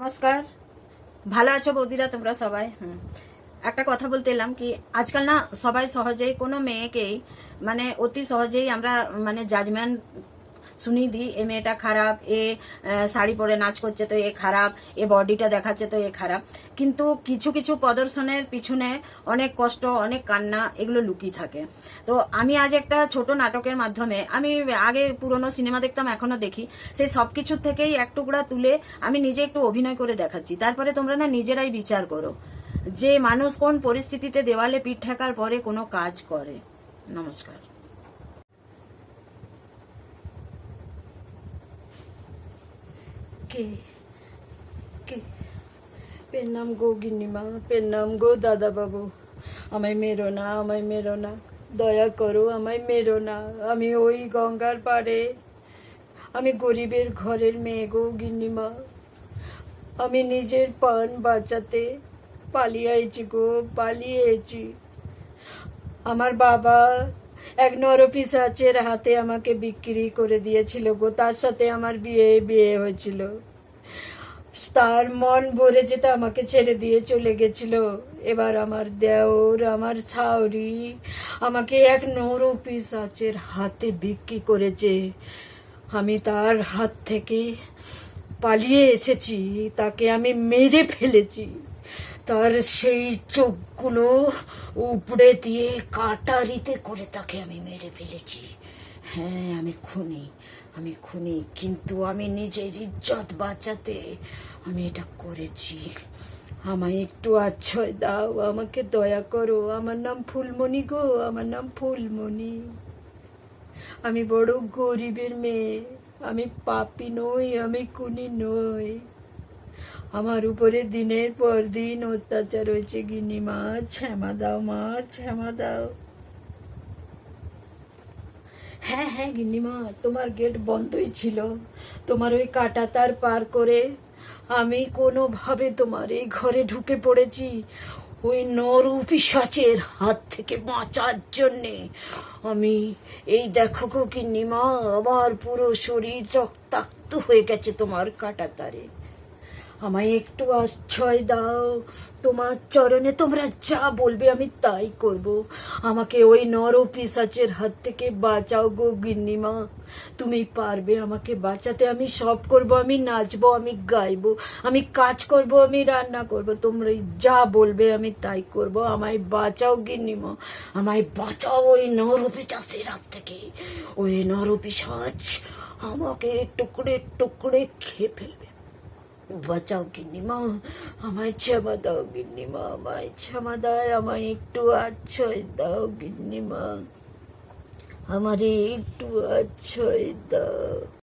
নমস্কার। ভালো আছো বৌদিরা তোমরা সবাই? একটা কথা বলতে এলাম কি, আজকাল না সবাই সহজেই কোনো মেয়েকেই মানে অতি সহজেই আমরা মানে জাজমেন্ট শুনিয়ে দিই, এ মেয়েটা খারাপ, এ শাড়ি পরে নাচ করছে তো এ খারাপ, এ বডিটা দেখাচ্ছে তো এ খারাপ। কিন্তু কিছু কিছু প্রদর্শনের পিছনে অনেক কষ্ট, অনেক কান্না এগুলো লুকিয়ে থাকে। তো আমি আজ একটা ছোট নাটকের মাধ্যমে, আমি আগে পুরনো সিনেমা দেখতাম, এখনো দেখি, সেই সব কিছু থেকেই এক টুকরা তুলে আমি নিজে একটু অভিনয় করে দেখাচ্ছি। তারপরে তোমরা না নিজেরাই বিচার করো যে মানুষ কোন পরিস্থিতিতে দেওয়ালে পিঠ ঠেকার পরে কোনো কাজ করে। নমস্কার। কে কে পেন্নাম গো গিন্নিমা, পেন্নাম গো দাদা বাবু, আমায় মেরো না, আমায় মেরো না, দয়া করো, আমায় মেরো না। আমি ওই গঙ্গার পাড়ে, আমি গরিবের ঘরের মেয়ে গো গিন্নিমা। আমি নিজের প্রাণ বাঁচাতে পালিয়েছি গো, পালিয়েছি। আমার বাবা এক নরপিশাচের হাতে আমাকে বিক্রি করে দিয়েছিল গো, তার সাথে আমার বিয়ে হয়েছিল। তার মন ভরে যেতে আমাকে ছেড়ে দিয়ে চলে গেছিল। এবার আমার দেওর, আমার ছাউরি আমাকে এক নরপিশাচের হাতে বিক্রি করেছে। আমি তার হাত থেকে পালিয়ে এসেছি, তাকে আমি মেরে ফেলেছি। তার সেই চোখগুলো উপড়ে দিয়ে কাটারিতে করে তাকে আমি মেরে ফেলেছি। হ্যাঁ, আমি খুনি, কিন্তু আমি নিজের ইজ্জত বাঁচাতে আমি এটা করেছি। আমায় একটু আশ্রয় দাও, আমাকে দয়া করো। আমার নাম ফুলমণি গো, আমার নাম ফুলমণি। আমি বড় গরিবের মেয়ে, আমি পাপী নই, আমি খুনি নই। আমার উপরে দিনের পর দিন অত্যাচার হয়েছে গিন্নিমা, ক্ষমা দাও মা, ক্ষমা দাও। হ্যাঁ হ্যাঁ গিন্নিমা, তোমার গেট বন্ধই ছিল। তোমার ওই কাঁটা তার পার করে আমি কোনোভাবে তোমার এই ঘরে ঢুকে পড়েছি, ওই নরপিশাচের হাত থেকে বাঁচার জন্যে। আমি এই দেখো গো গিন্নিমা, আমার পুরো শরীর রক্তাক্ত হয়ে গেছে তোমার কাঁটা তারে। আমায় একটু আশ্রয় দাও, তোমার চরণে তোমরা যা বলবে আমি তাই করব। আমাকে ওই নরপিশাচের হাত থেকে বাঁচাও গো গিন্নিমা, তুমি পারবে আমাকে বাঁচাতে। আমি সব করব, আমি নাচবো, আমি গাইবো, আমি কাজ করব, আমি রান্না করব, তোমরা যা বলবে আমি তাই করব। আমায় বাঁচাও গিন্নিমা, আমায় বাঁচাও ওই নরপিশাচের হাত থেকে। ওই নরপিশাচ আমাকে টুকরে টুকরে খেয়ে ফেলবে। বাঁচাও গিন্নিমা, আমায় ক্ষমা দাও গিন্নিমা, আমায় ক্ষমা দাও, আমায় একটু আশ্রয় দাও গিন্নিমা, আমারে একটু আশ্রয় দাও।